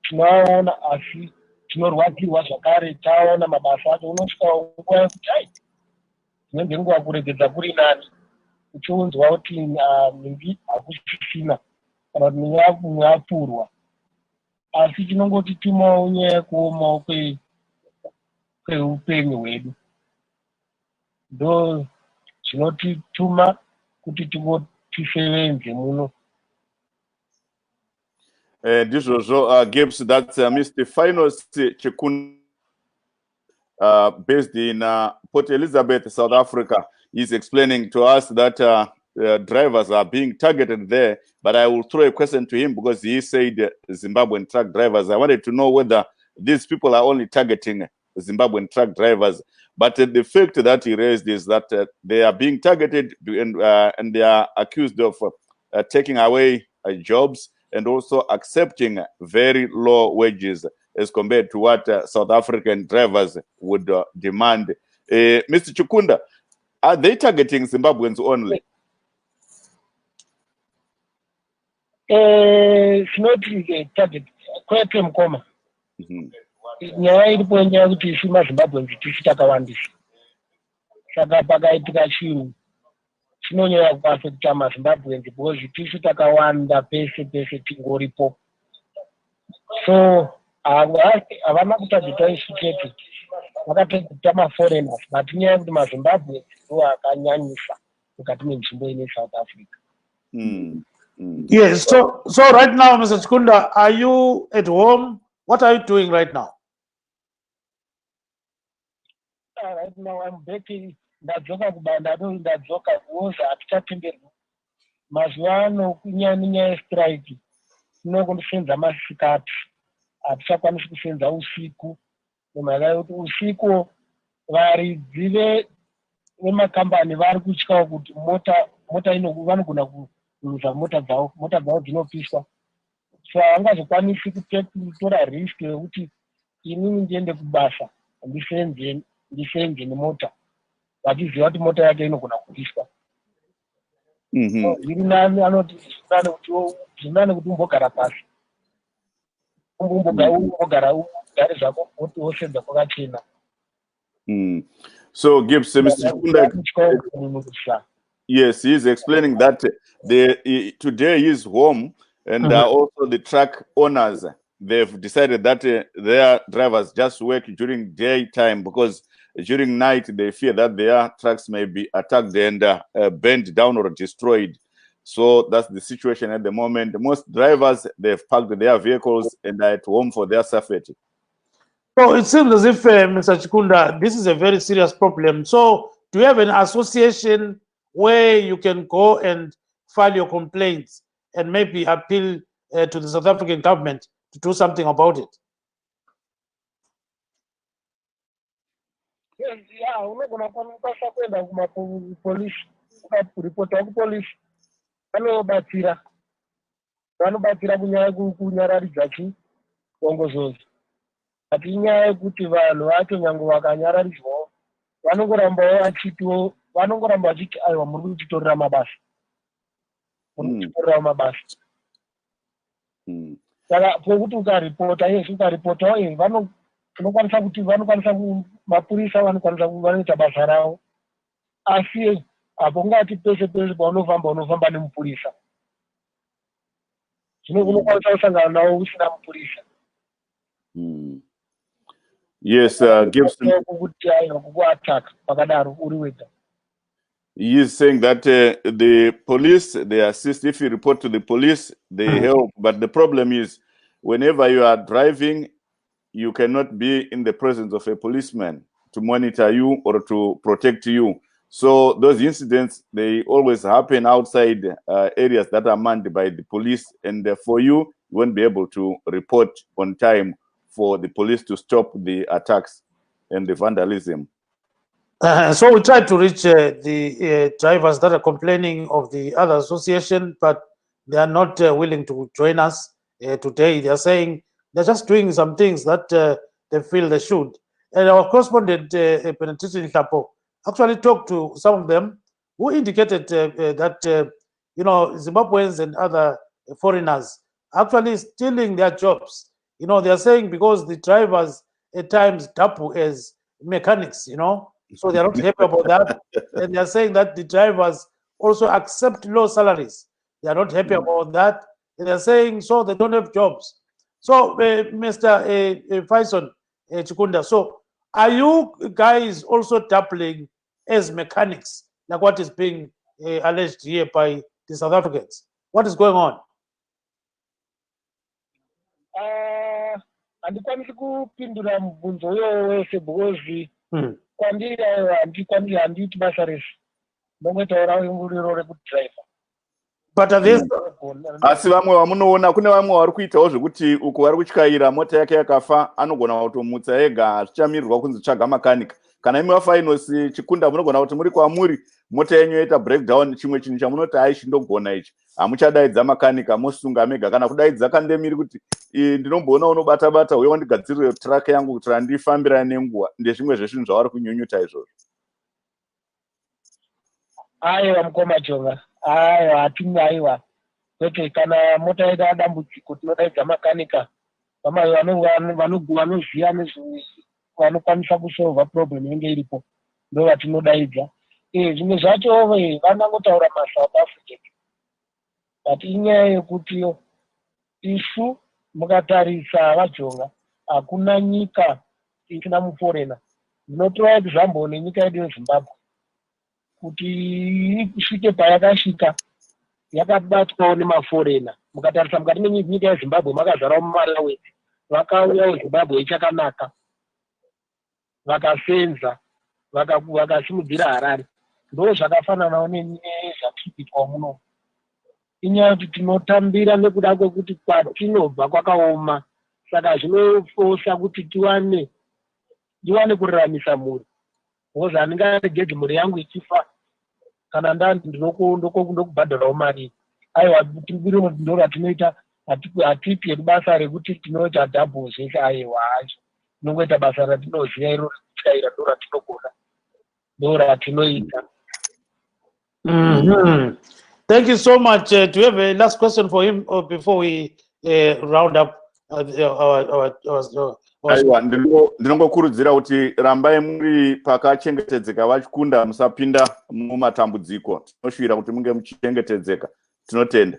tinoaona, asi tinorwadzirwa zvakare taona mabasa acho. Unosvika nguva yekuti ai dzinenge nguva kuregedza kuri nani, uchiunzwa kuti mingi hakusisina kana kuti mwapfurwa, asi tinongoti timawo nyaya yekuomawo kweupenyu hwedu ndo zvinotituma kuti tisevenze muno. Ndizvozvo Gibbs, that's Mr. Finals Chikunda, based in Port Elizabeth, South Africa. He's explaining to us that drivers are being targeted there, but I will throw a question to him because he said Zimbabwean truck drivers. I wanted to know whether these people are only targeting Zimbabwean truck drivers, but the fact that he raised is that they are being targeted and they are accused of taking away jobs and also accepting very low wages as compared to what South African drivers would demand. Mr. Chikunda, are they targeting Zimbabweans only? It's not a target. Kwete mkoma. Nyaya iripo nyaya kuti isi maZimbabweans tisi takawandisa. Saka pakaitika chinhu chinonyanya kuafekta maZimbabweans because tisi takawanda pese tingoripo. So havana kutadzita isu chete, vakatadzita maforeigners, but nyaya yekuti maZimbabweans ndo akanyanyisa mukati menzvimbo ine South Africa. Yes, so right now, Mr. Chikunda, are you at home? What are you doing right now? Right now I'm back in ndadzoka kubanda ndadzoka kuoza hatichatenderwi mazuva ano kunyanya yestrike inokundisenza masikati, hatichakwanisi kusenza usiku nemhaka yekuti usiku varidzi vemakambani vari kutyawo kuti mota vanogona kuruza mota dzavo dzinopiswa, so havangazokwanisi kutora risk yekuti inini ndiende kubasa ndisenze nemota vachiziva kuti mota yake inogona kupiswa. Zviri nani anoti zvinani kuti umbogara pasi, umbogara ugare zvako kuti wosenza kwakachena. So Gibbs, Mr. Chikunda, yes, he is explaining that today he is home, and also the truck owners, they've decided that their drivers just work during daytime because during night they fear that their trucks may be attacked and burned down or destroyed. So that's the situation at the moment. Most drivers, they've parked their vehicles and are at home for their safety. So it seems as if, Mr. Chikunda, this is a very serious problem. So do you have an association where you can go and file your complaints and maybe appeal to the South African government to do something about it? Yes, yeah, unogona kwanisa kuenda kumapolisi ukaripota kupolisi, vanobatsira kunyaya kunyararidza chiongozodzi. Ati inyaya yekuti vanhu vacho nyange vakanyararidzwawo vanongoramba vachiti aiwa muri kutitorera mabasa, saka pokuti ukaripota, yes, ukaripotawo unokwanisa kuti mapurisa vanoita basa ravo, asi apo ngati pese paunofamba nemupurisa, zvino unokwanisa kusangana nawo usina mupurisa. Yes, Gibson. He is saying that the police, they assist. If you report to the police, they help. But the problem is, whenever you are driving, you cannot be in the presence of a policeman to monitor you or to protect you. So those incidents, they always happen outside areas that are manned by the police. And for you, you won't be able to report on time for the police to stop the attacks and the vandalism. So we tried to reach the drivers that are complaining of the other association, but they are not willing to join us today. They are saying They're just doing some things that they feel they should. And our correspondent, Penetration Chapo, actually talked to some of them who indicated that, Zimbabweans and other foreigners actually stealing their jobs. They're saying because the drivers at times double as mechanics, so they're not happy about that. And they're saying that the drivers also accept low salaries. They are not happy about that. And they're saying so they don't have jobs. So, Mr. Faison Chikunda, so are you guys also dabbling as mechanics, like what is being alleged here by the South Africans? What is going on? Andikwanisi kupindura mubvunzo uyo wese because kwandiri handiti basa rese ndongotaura riro rekudhiraivha. But asi vamwe vamunoona kune vamwe vari kuitawo zvekuti uku vari kutyaira mota yake yakafa anogona kutomutsa ega hazvichamirirwa kunzi tsvaga makanika. Kana imi vafainosi Chikunda munogona kuti muri kwamuri mota yenyu yoita breakdown, chimwe chinhu chamunoti aishi ndogona ichi hamuchadaidza makanika mosunga mega kana kudaidza kandemiri kuti ndinomboona unobata-bata uye wandigadzirire truck yangu kuti randifambira nenguva. Ndezvimwe zvezvinhu zvavari kunyunyuta izvozvo. Aiwa mukoma Jonga, aiwa hatini aiwa. Kwete kana mota yedu adambudziko tinodaidza makanika vanoziva vanokwanisa kusolva problem inenge iripo ndo vatinodaidza. Zvimwe zvacho vanangotaura maSouth African, but inyaya yekuti isu mukatarisa vaJonga hakuna nyika isina muforena. Ndinotora example nenyika yedu yeZimbabwe kuti isvike payakasvika yakabatwawo nemaforena. Mukatarisa mukati menyika yeZimbabwe makazarawo muMalawi, vakauyawo Zimbabwe ichakanaka, vakasenza, vakasimudzira Harare. Ndo zvakafananawo nezvatikuitwa muno. Inyaya kuti tinotambira nekuda kwekuti kwatinobva kwakaoma, saka zvinofosa kuti tiwane kuraramisa mhuri. Because handingaregedzi mhuri yangu ichifa kana ndokubhadharawo mari. Aiwa ndo ratinoita, hatiiti basa rekuti tinoita double zvese. Aiwa hacho tinongoita basa ratinoziva iro rekutyaira ndo ratinogona, ndo ratinoita. Thank you so much. Do you have a last question for him or before we round up our Aiwa, ndinongokurudzira kuti rambai muri pakachengetedzeka vaChikunda, musapinda mumatambudziko. Tinoshuvira kuti munge muchichengetedzeka. Tinotenda.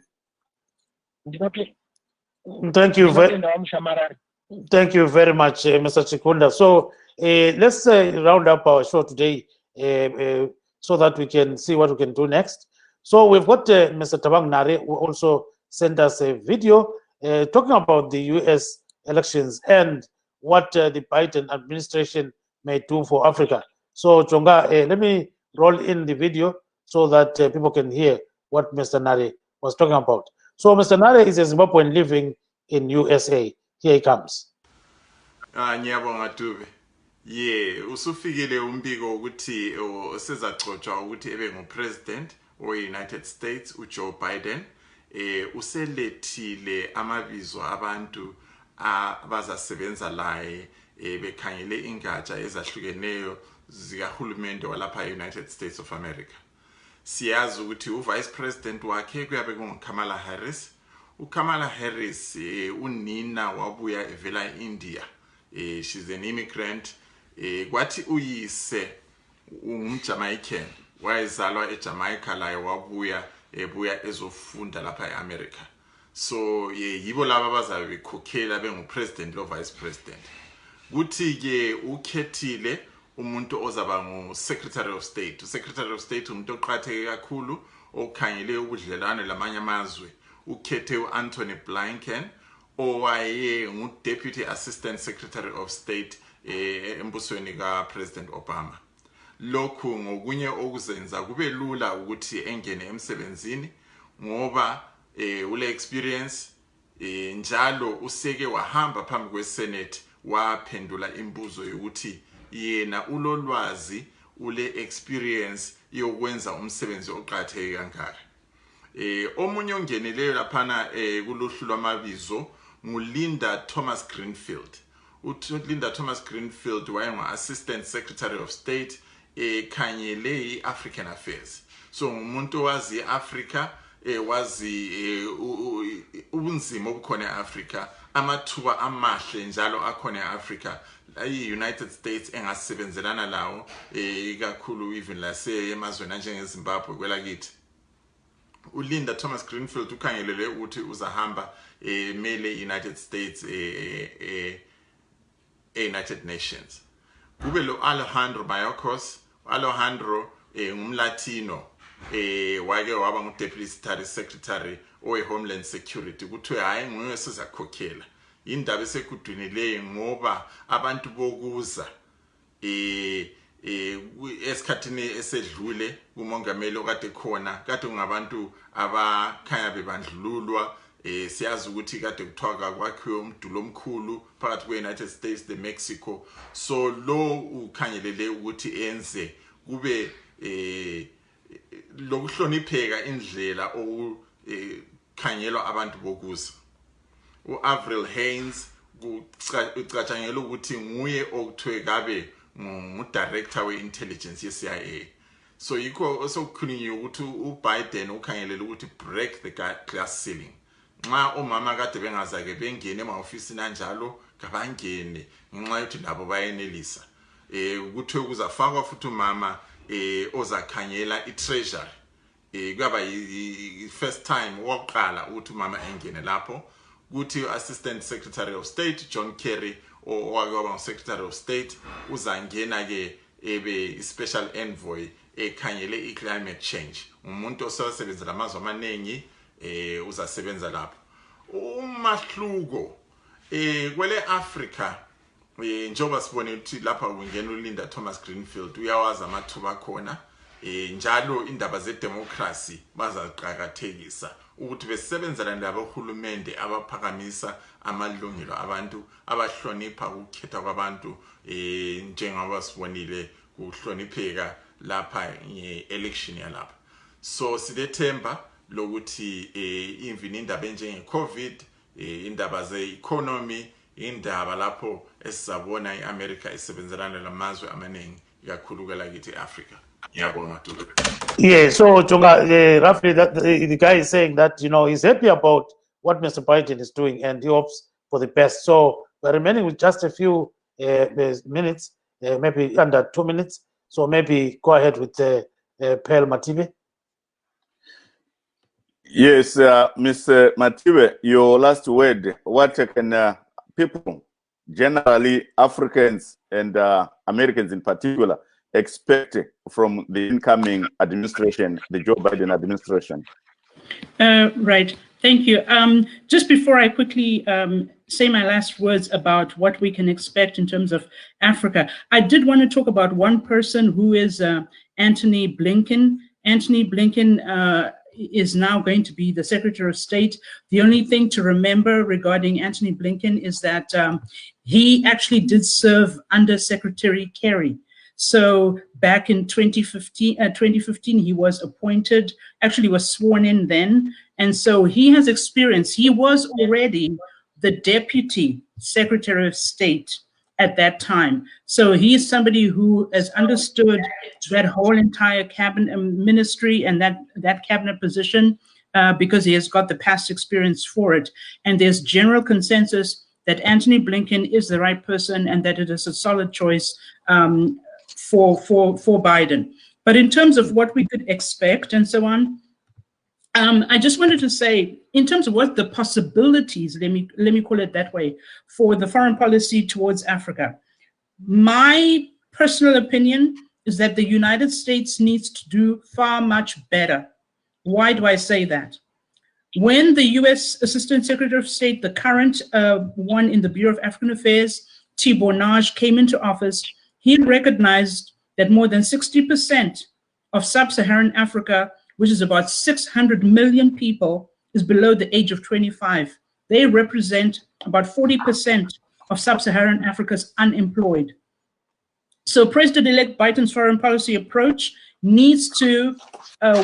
Thank you very much, Mr. Chikunda. So let's round up our show today so that we can see what we can do next. So we've got Mr. Tabang Nare, who also sent us a video talking about the US elections and what the Biden administration may do for Africa. So Chonga, let me roll in the video so that people can hear what Mr. Nare was talking about. So Mr. Nare is a Zimbabwean living in USA. Here he comes. Nyabonga Tube. Usufikile umbiko ukuthi sezaxoxwa ukuthi ebe ngupresident we-United States uJoe Biden. Uselethile amabizo abantu abazasebenza laye bekhangele ingatsha ezahlukeneyo zikahulumende walapha e-United States of America. Siyazi ukuthi uvice president wakhe kuyabe kunguKamala Harris. uKamala Harris unina wabuya evela India. She's an immigrant. Kwathi uyise ungumJamaican, wayezalwa eJamaica laye wabuya ebuya ezofunda lapha eAmerica. So yibo laba bazabe bekhokhela bengupresident lo vice president. Kuthi ke ukhethile umuntu ozaba nguSecretary of State. uSecretary of State umuntu oqhatheke kakhulu okhangele ubudlelwane lamanye amazwe. Ukhethe uAnthony Blinken owaye nguDeputy Assistant Secretary of State embusweni kaPresident Obama. Lokhu ngokunye okuzenza kube lula ukuthi engene emsebenzini ngoba ule experience njalo useke wahamba phambi kweSenate waphendula imbuzo yokuthi yena ulolwazi ule experience yokwenza umsebenzi oqhatheke kangaka. Omunye ongeneleyo laphana kuluhlu lwamabizo nguLinda Thomas Greenfield. Linda Thomas Greenfield wayengu-Assistant Secretary of State ekhangele i-African Affairs. So ngumuntu wazi i-Africa, wazi ubunzima obukhona e-Africa, amathuba amahle njalo akhona e-Africa, i-United States engasebenzelana lawo ikakhulu even lase emazweni anjengeZimbabwe kwelakithi. uLinda Thomas Greenfield ukhangelele ukuthi uzahamba mele United States United Nations. Kube lo Alejandro Mayorkas. Alejandro ngumLatino wake waba ngu-Deputy Secretary owe-Homeland Security. Kuthiwe hayi nguye sizakhokhela. Indaba esekudwinileyo ngoba abantu bokuza esikhathini esedlule umongameli okade khona kade kungabantu abakhanya bebandlululwa. Siyazi ukuthi kade kuthiwa kwakhiwe umdulo omkhulu phakathi kwe-United States Mexico. So lo ukhangelele ukuthi enze kube lokuhlonipheka indlela okukhangelwa abantu bokuza. U-Avril Haynes ucatshangela ukuthi nguye okuthiwe kabe ngu-director we-intelligence ye-CIA. So yikho osokukhulunywa ukuthi uBiden ukhangelele ukuthi break the glass ceiling. Nxa omama kade bengazake bengene ema-ofisini anjalo kabangene ngenxa yokuthi labo bayenelisa. Kuthiwe kuzafakwa futhi umama ozakhangela i-treasury. Kuyaba i-first time wokuqala ukuthi umama engene lapho. Kuthi Assistant Secretary of State John Kerry owake waba ngu-Secretary of State uzangena ke ebe special envoy ekhangele i-climate change. Umuntu osebenzela amazwe amaningi uzasebenza lapho. Umahluko kwele Africa njengoba sibone ukuthi lapha kungena uLinda Thomas Greenfield uyawazi amathuba khona njalo indaba zedemocracy bazaqhakathekisa ukuthi besebenzela ndaba ohulumende abaphakamisa amalungelo abantu abahlonipha ukukhetha kwabantu njengoba sibonile kuhlonipheka lapha nge-election yalapha. So silethemba lokuthi imvini indaba njenge-COVID, indaba ze-economy, indaba lapho esizabona i-America isebenzelana lamazwe amaningi ikakhulu kwelakithi e-Africa. Yeah, so Jonga, roughly that the guy is saying that he's happy about what Mr. Biden is doing and he hopes for the best. So we're remaining with just a few minutes, maybe under 2 minutes. So maybe go ahead with Pearl Matibe. Yes, Mr. Matibe, your last word. What can people, generally Africans and Americans in particular, expect from the incoming administration, the Joe Biden administration? Right. Thank you. Just before I quickly say my last words about what we can expect in terms of Africa, I did want to talk about one person who is Antony Blinken. Antony Blinken is now going to be the Secretary of State. The only thing to remember regarding Antony Blinken is that he actually did serve under Secretary Kerry. So back in 2015, he was appointed, actually was sworn in then. And so he has experience. He was already the Deputy Secretary of State at that time. So he is somebody who has understood that whole entire cabinet ministry and that cabinet position because he has got the past experience for it. And there's general consensus that Antony Blinken is the right person and that it is a solid choice for Biden. But in terms of what we could expect and so on, I just wanted to say, in terms of what the possibilities, let me call it that way, for the foreign policy towards Africa, my personal opinion is that the United States needs to do far much better. Why do I say that? When the U.S. Assistant Secretary of State, the current one in the Bureau of African Affairs, Tibor Nagy, came into office, he recognized that more than 60% of sub-Saharan Africa, which is about 600 million people, is below the age of 25. They represent about 40% of sub-Saharan Africa's unemployed. So President-elect Biden's foreign policy approach needs to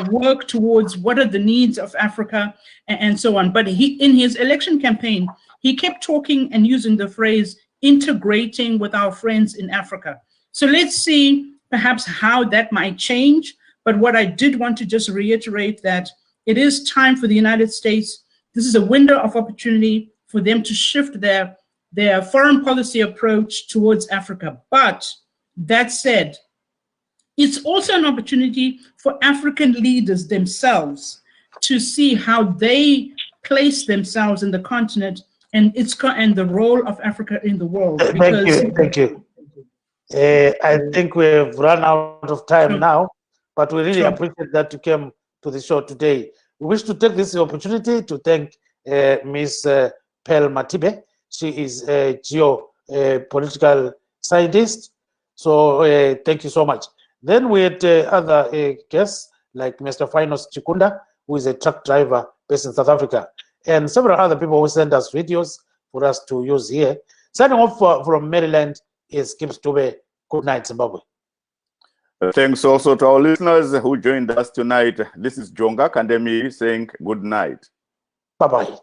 work towards what are the needs of Africa and so on. But in his election campaign, he kept talking and using the phrase integrating with our friends in Africa. So let's see perhaps how that might change. But what I did want to just reiterate that it is time for the United States. This is a window of opportunity for them to shift their foreign policy approach towards Africa. But that said, it's also an opportunity for African leaders themselves to see how they place themselves in the continent and the role of Africa in the world. Thank you. I think we've run out of time now, but we really appreciate that you came to the show today. We wish to take this opportunity to thank Ms. Pearl Matibe. She is a geopolitical scientist. So thank you so much. Then we had other guests like Mr. Finos Chikunda, who is a truck driver based in South Africa, and several other people who send us videos for us to use here. Signing off from Maryland is Kim Stube. Good night, Zimbabwe. Thanks also to our listeners who joined us tonight. This is Jonga Kandemi saying good night. Bye-bye.